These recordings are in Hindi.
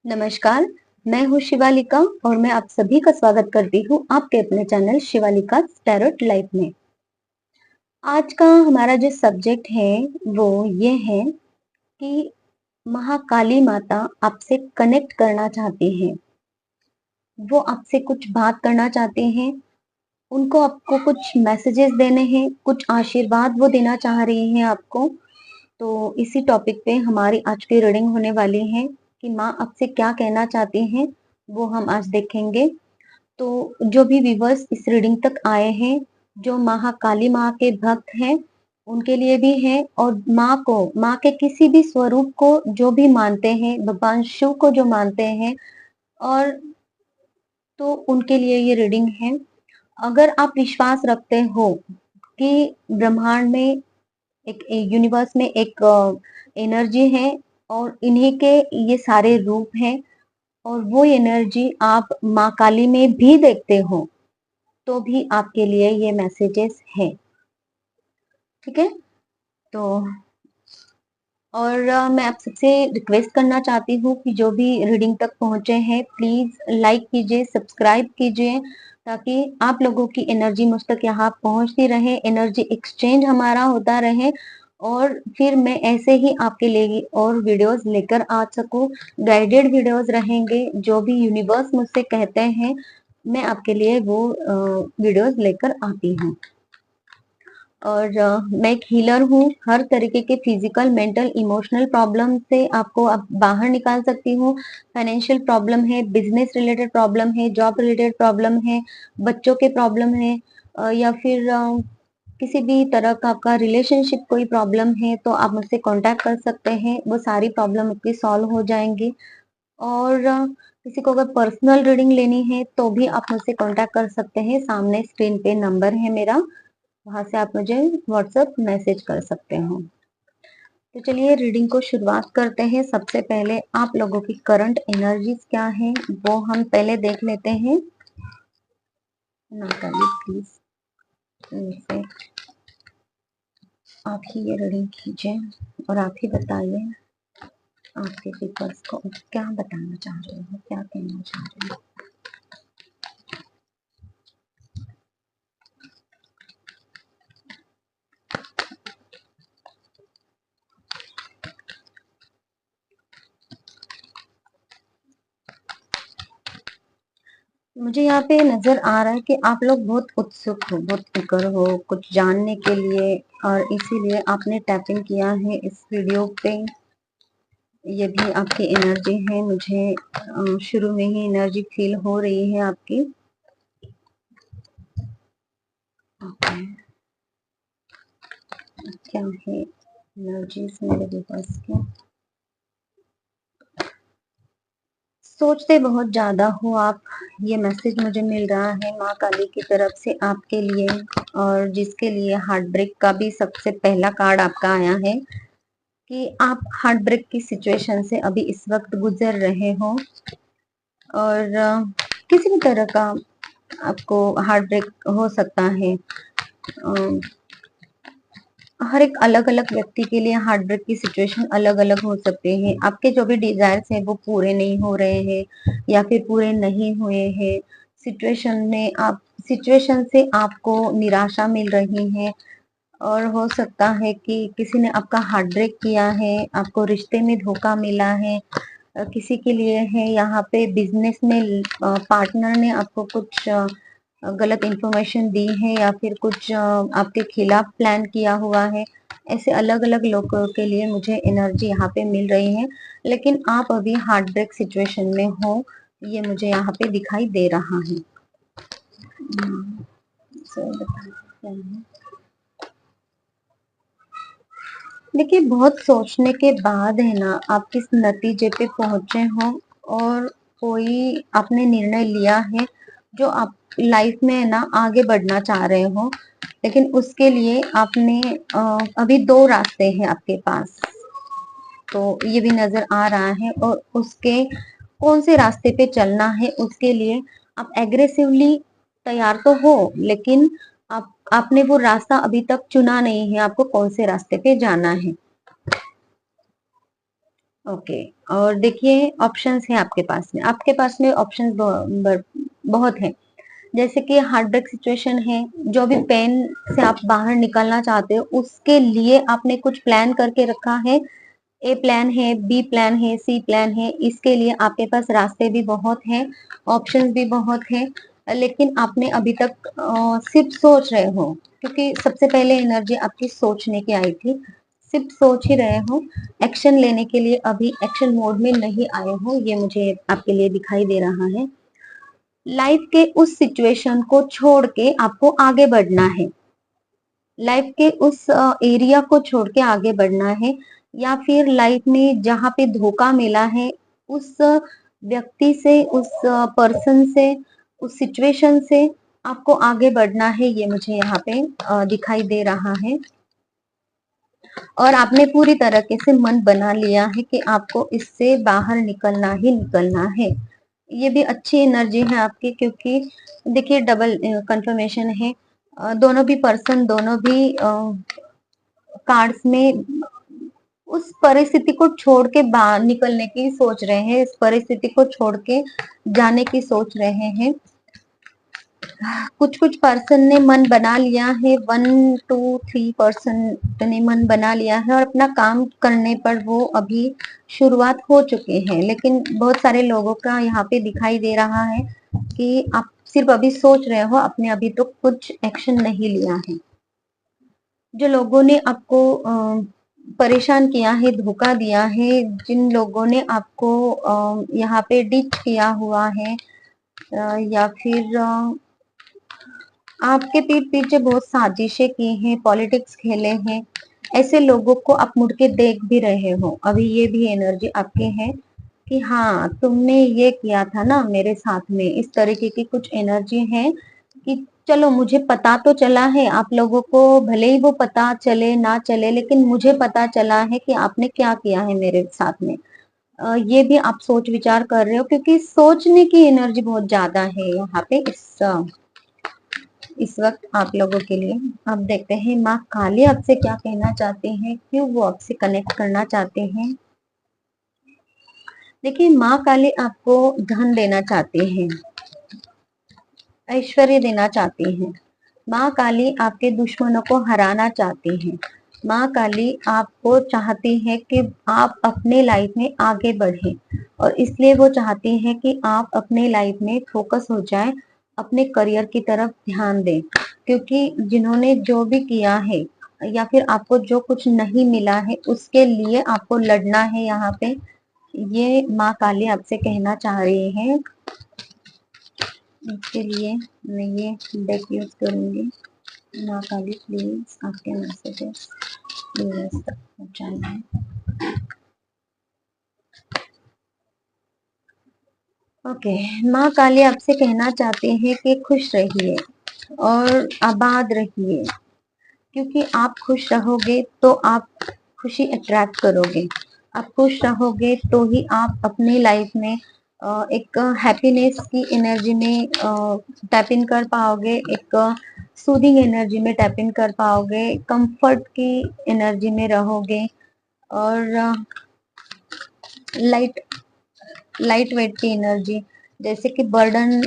नमस्कार, मैं हूँ शिवालिका और मैं आप सभी का स्वागत करती हूँ आपके अपने चैनल शिवालिका टैरोट लाइफ में। आज का हमारा जो सब्जेक्ट है वो ये है कि महाकाली माता आपसे कनेक्ट करना चाहती हैं। वो आपसे कुछ बात करना चाहते हैं, उनको आपको कुछ मैसेजेस देने हैं, कुछ आशीर्वाद वो देना चाह रही हैं आपको। तो इसी टॉपिक पे हमारी आज की रीडिंग होने वाली है कि माँ आपसे क्या कहना चाहती हैं, वो हम आज देखेंगे। तो जो भी व्यूवर्स इस रीडिंग तक आए हैं, जो महाकाली माँ के भक्त हैं, उनके लिए भी है और माँ के किसी भी स्वरूप को जो भी मानते हैं, भगवान शिव को जो मानते हैं और तो उनके लिए ये रीडिंग है। अगर आप विश्वास रखते हो कि ब्रह्मांड में एक यूनिवर्स में एक एनर्जी है और इन्हीं के ये सारे रूप हैं और वो एनर्जी आप माँ काली में भी देखते हो तो भी आपके लिए ये मैसेजेस है। ठीक है, तो और मैं आप सबसे रिक्वेस्ट करना चाहती हूँ कि जो भी रीडिंग तक पहुंचे हैं प्लीज लाइक कीजिए, सब्सक्राइब कीजिए ताकि आप लोगों की एनर्जी मुझ तक यहाँ पहुंचती रहे, एनर्जी एक्सचेंज हमारा होता रहे और फिर मैं ऐसे ही आपके लिए और वीडियोस लेकर आ सकूं। गाइडेड वीडियोस रहेंगे, जो भी यूनिवर्स मुझसे कहते हैं मैं आपके लिए वो वीडियोस लेकर आती हूँ। और मैं एक हीलर हूँ, हर तरीके के फिजिकल, मेंटल, इमोशनल प्रॉब्लम से आपको अब बाहर निकाल सकती हूँ। फाइनेंशियल प्रॉब्लम है, बिजनेस रिलेटेड प्रॉब्लम है, जॉब रिलेटेड प्रॉब्लम है, बच्चों के प्रॉब्लम है या फिर किसी भी तरह का आपका रिलेशनशिप कोई प्रॉब्लम है तो आप मुझसे कांटेक्ट कर सकते हैं, वो सारी प्रॉब्लम आपकी सॉल्व हो जाएंगी। और किसी को अगर पर्सनल रीडिंग लेनी है तो भी आप मुझसे कांटेक्ट कर सकते हैं, सामने स्क्रीन पे नंबर है मेरा, वहां से आप मुझे व्हाट्सएप मैसेज कर सकते हो। तो चलिए रीडिंग को शुरुआत करते हैं। सबसे पहले आप लोगों की करंट एनर्जीज क्या है वो हम पहले देख लेते हैं। नाताली प्लीज आप ही ये रीडिंग कीजिए और आप ही बताइए आपके पीपल्स को क्या बताना चाह रहे हो, क्या कहना चाह रहे हो। मुझे यहाँ पे नजर आ रहा है कि आप लोग बहुत उत्सुक हो, बहुत फिक्र हो कुछ जानने के लिए और इसीलिए आपने टैपिंग किया है इस वीडियो पे। ये भी आपकी एनर्जी है, मुझे शुरू में ही एनर्जी फील हो रही है आपकी। ओके, क्या है एनर्जीज मेरे पास की। सोचते बहुत ज्यादा हो आप, ये मैसेज मुझे मिल रहा है माँ काली की तरफ से आपके लिए और जिसके लिए हार्ट ब्रेक का भी सबसे पहला कार्ड आपका आया है कि आप हार्ट ब्रेक की सिचुएशन से अभी इस वक्त गुजर रहे हो और किसी भी तरह का आपको हार्ट ब्रेक हो सकता है। हर एक अलग अलग व्यक्ति के लिए हार्ट ब्रेक की सिचुएशन अलग अलग हो सकते हैं। आपके जो भी डिजायर्स हैं वो पूरे नहीं हो रहे हैं या फिर पूरे नहीं हुए हैं, सिचुएशन से आपको निराशा मिल रही है और हो सकता है कि किसी ने आपका हार्ट ब्रेक किया है, आपको रिश्ते में धोखा मिला है। किसी के लिए है यहाँ पे बिजनेस में पार्टनर ने आपको कुछ गलत इंफॉर्मेशन दी है या फिर कुछ आपके खिलाफ प्लान किया हुआ है। ऐसे अलग अलग लोगों के लिए मुझे एनर्जी यहाँ पे मिल रही है, लेकिन आप अभी हार्ट ब्रेक सिचुएशन में हो, ये मुझे यहाँ पे दिखाई दे रहा है। देखिए बहुत सोचने के बाद है ना आप किस नतीजे पे पहुंचे हो और कोई आपने निर्णय लिया है जो आप लाइफ में है ना आगे बढ़ना चाह रहे हो, लेकिन उसके लिए आपने अभी दो रास्ते हैं आपके पास, तो ये भी नजर आ रहा है और उसके कौन से रास्ते पे चलना है उसके लिए आप एग्रेसिवली तैयार तो हो, लेकिन आपने वो रास्ता अभी तक चुना नहीं है, आपको कौन से रास्ते पे जाना है। ओके। और देखिए ऑप्शंस हैं आपके पास में ऑप्शंस बहुत हैं। जैसे कि हार्ट ब्रेक सिचुएशन है, जो भी पेन से आप बाहर निकलना चाहते हो उसके लिए आपने कुछ प्लान करके रखा है। ए प्लान है, बी प्लान है, सी प्लान है। इसके लिए आपके पास रास्ते भी बहुत हैं, ऑप्शंस भी बहुत हैं, लेकिन आपने अभी तक सिर्फ सोच रहे हो, क्योंकि सबसे पहले एनर्जी आपकी सोचने की आई थी। सिर्फ सोच ही रहे हो, एक्शन लेने के लिए अभी एक्शन मोड में नहीं आए हो, ये मुझे आपके लिए दिखाई दे रहा है। लाइफ के उस सिचुएशन को छोड़ के आपको आगे बढ़ना है, लाइफ के उस एरिया को छोड़ के आगे बढ़ना है, या फिर लाइफ में जहाँ पे धोखा मिला है उस व्यक्ति से, उस पर्सन से, उस सिचुएशन से आपको आगे बढ़ना है, ये मुझे यहाँ पे दिखाई दे रहा है। और आपने पूरी तरीके से मन बना लिया है कि आपको इससे बाहर निकलना ही निकलना है। ये भी अच्छी एनर्जी है आपकी, क्योंकि देखिए डबल कंफर्मेशन है। दोनों भी पर्सन, दोनों भी कार्ड्स में उस परिस्थिति को छोड़ के बाहर निकलने की सोच रहे हैं, इस परिस्थिति को छोड़ के जाने की सोच रहे हैं। कुछ कुछ पर्सन ने मन बना लिया है, 1 2 3 पर्सन ने मन बना लिया है और अपना काम करने पर वो अभी शुरुआत हो चुके हैं। लेकिन बहुत सारे लोगों का यहाँ पे दिखाई दे रहा है कि आप सिर्फ अभी सोच रहे हो, आपने अभी तो कुछ एक्शन नहीं लिया है। जो लोगों ने आपको परेशान किया है, धोखा दिया है, जिन लोगों ने आपको यहाँ पे डिच किया हुआ है, या फिर आपके पीठ पीछे बहुत साजिशें की हैं, पॉलिटिक्स खेले हैं, ऐसे लोगों को आप मुड़ के देख भी रहे हो। अभी ये भी एनर्जी आपके है कि हाँ तुमने ये किया था ना मेरे साथ में, इस तरीके की कुछ एनर्जी है कि चलो मुझे पता तो चला है, आप लोगों को भले ही वो पता चले ना चले, लेकिन मुझे पता चला है कि आपने क्या किया है मेरे साथ में। ये भी आप सोच विचार कर रहे हो, क्योंकि सोचने की एनर्जी बहुत ज्यादा है यहाँ पे इस वक्त आप लोगों के लिए। अब देखते हैं माँ काली आपसे क्या कहना चाहते हैं, क्यों वो आपसे कनेक्ट करना चाहते हैं। देखिए माँ काली आपको धन देना चाहते हैं, ऐश्वर्य देना चाहती हैं। माँ काली आपके दुश्मनों को हराना चाहती हैं। माँ काली आपको चाहती है कि आप अपने लाइफ में आगे बढ़े, और इसलिए वो चाहती है कि आप अपने लाइफ में फोकस हो जाए, अपने करियर की तरफ ध्यान दें। क्योंकि जिन्होंने जो भी किया है, या फिर आपको जो कुछ नहीं मिला है, उसके लिए आपको लड़ना है यहाँ पे, ये माँ काली आपसे कहना चाह रही है। इसके लिए मैं ये डेक यूज करूंगी। माँ काली प्लीज आपके मैसेजेस व्यूअर्स तक पहुंचाना है। ओके, माँ काली आपसे कहना चाहते हैं कि खुश रहिए और आबाद रहिए, क्योंकि आप खुश रहोगे तो आप खुशी अट्रैक्ट करोगे। आप खुश रहोगे तो ही आप अपनी लाइफ में एक हैप्पीनेस की एनर्जी में टैप इन कर पाओगे, एक सूदिंग एनर्जी में टैप इन कर पाओगे, कंफर्ट की एनर्जी में रहोगे, और लाइट लाइट वेट की एनर्जी, जैसे कि बर्डन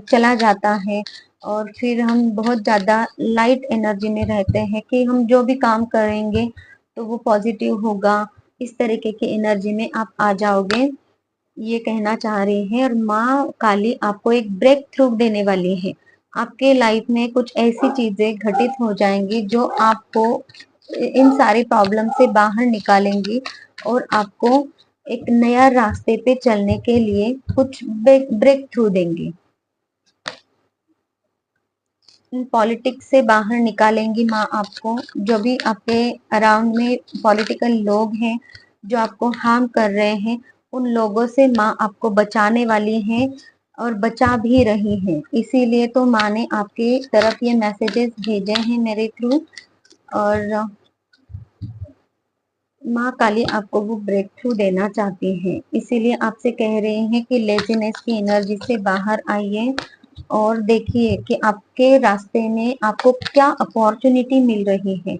चला जाता है और फिर हम बहुत ज्यादा लाइट एनर्जी में रहते हैं कि हम जो भी काम करेंगे तो वो पॉजिटिव होगा, इस तरीके की एनर्जी में आप आ जाओगे, ये कहना चाह रही है। और माँ काली आपको एक ब्रेक थ्रू देने वाली है। आपके लाइफ में कुछ ऐसी चीजें घटित हो जाएंगी जो आपको इन सारी प्रॉब्लम से बाहर निकालेंगी, और आपको एक नया रास्ते पे चलने के लिए कुछ ब्रेक थ्रू देंगी। पॉलिटिक्स से बाहर निकालेंगी माँ आपको। जो भी आपके अराउंड में पॉलिटिकल लोग हैं जो आपको हार्म कर रहे हैं, उन लोगों से माँ आपको बचाने वाली हैं और बचा भी रही हैं। इसीलिए तो माँ ने आपके तरफ ये मैसेजेस भेजे हैं मेरे थ्रू, और माँ काली आपको वो ब्रेक थ्रू देना चाहती हैं। इसीलिए आपसे कह रही हैं कि लेजीनेस की एनर्जी से बाहर आइए और देखिए कि आपके रास्ते में आपको क्या अपॉर्चुनिटी मिल रही है।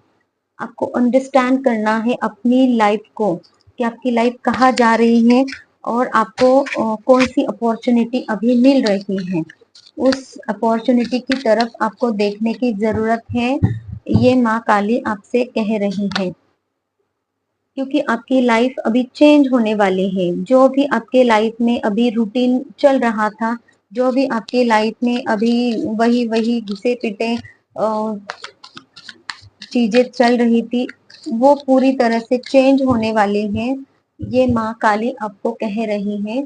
आपको अंडरस्टैंड करना है अपनी लाइफ को कि आपकी लाइफ कहाँ जा रही है और आपको कौन सी अपॉर्चुनिटी अभी मिल रही है। उस अपॉर्चुनिटी की तरफ आपको देखने की जरूरत है, ये माँ काली आपसे कह रही है, क्योंकि आपकी लाइफ अभी चेंज होने वाली है। जो भी आपके लाइफ में अभी रूटीन चल रहा था, जो भी आपके लाइफ में अभी वही वही घिसे पिटे चीजें चल रही थी, वो पूरी तरह से चेंज होने वाली है। ये माँ काली आपको कह रही है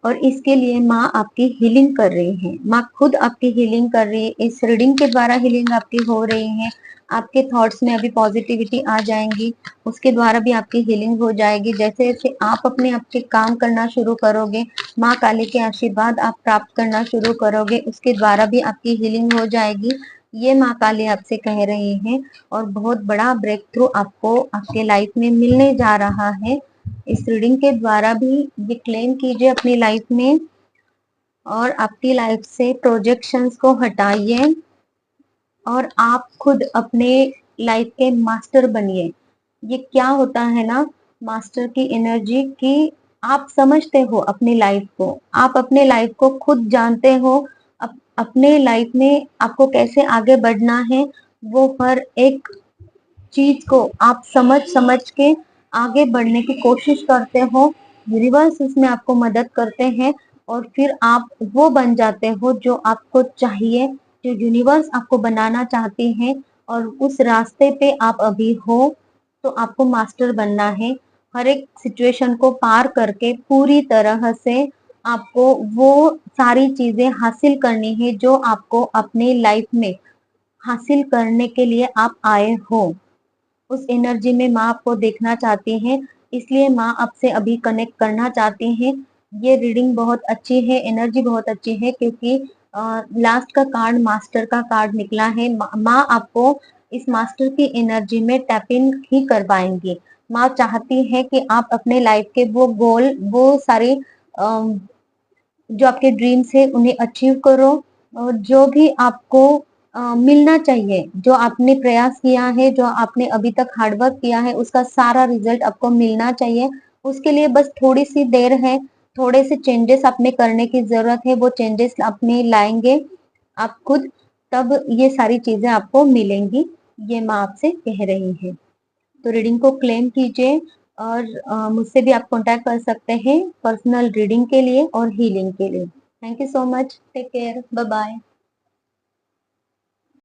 और इसके लिए माँ आपकी हीलिंग कर रही है। माँ खुद आपकी हीलिंग कर रही है। इस रीडिंग के द्वारा हीलिंग आपकी हो रही है। आपके थॉट्स में अभी पॉजिटिविटी आ जाएंगी, उसके द्वारा भी आपकी हीलिंग हो जाएगी। जैसे जैसे आप अपने आपके काम करना शुरू करोगे, माँ काली के आशीर्वाद आप प्राप्त करना शुरू करोगे, उसके द्वारा भी आपकी हीलिंग हो जाएगी। ये माँ काली आपसे कह रही है और बहुत बड़ा ब्रेक थ्रू आपको आपके लाइफ में मिलने जा रहा है। इस रीडिंग के द्वारा भी ये क्लेम कीजिए अपनी लाइफ में और आपकी लाइफ से प्रोजेक्शंस को हटाइए और आप खुद अपने लाइफ के मास्टर बनिए। ये क्या होता है ना, मास्टर की एनर्जी की आप समझते हो अपनी लाइफ को, आप अपने लाइफ को खुद जानते हो। अपने लाइफ में आपको कैसे आगे बढ़ना है, वो हर एक चीज को आप समझ समझ के आगे बढ़ने की कोशिश करते हो। यूनिवर्स इसमें आपको मदद करते हैं और फिर आप वो बन जाते हो जो आपको चाहिए, जो यूनिवर्स आपको बनाना चाहती है। और उस रास्ते पे आप अभी हो, तो आपको मास्टर बनना है। हर एक सिचुएशन को पार करके पूरी तरह से आपको वो सारी चीजें हासिल करनी है जो आपको अपने लाइफ में हासिल करने के लिए आप आए हो। उस एनर्जी में माँ आपको देखना चाहती हैं, इसलिए माँ आपसे अभी कनेक्ट करना चाहती हैं। ये रीडिंग बहुत अच्छी है, एनर्जी बहुत अच्छी है, क्योंकि लास्ट का कार्ड मास्टर का कार्ड निकला है। माँ आपको इस मास्टर की एनर्जी में टैप इन ही कर पाएंगी। माँ चाहती है कि आप अपने लाइफ के वो गोल, वो सारे जो आपके ड्रीम्स है उन्हें अचीव करो। और जो भी आपको मिलना चाहिए, जो आपने प्रयास किया है, जो आपने अभी तक हार्डवर्क किया है, उसका सारा रिजल्ट आपको मिलना चाहिए। उसके लिए बस थोड़ी सी देर है, थोड़े से चेंजेस आपने करने की जरूरत है। वो चेंजेस आपने लाएंगे आप खुद, तब ये सारी चीजें आपको मिलेंगी। ये माँ आपसे कह रही है। तो रीडिंग को क्लेम कीजिए और मुझसे भी आप कांटेक्ट कर सकते हैं पर्सनल रीडिंग के लिए और हीलिंग के लिए। Thank you so much, take care, bye bye.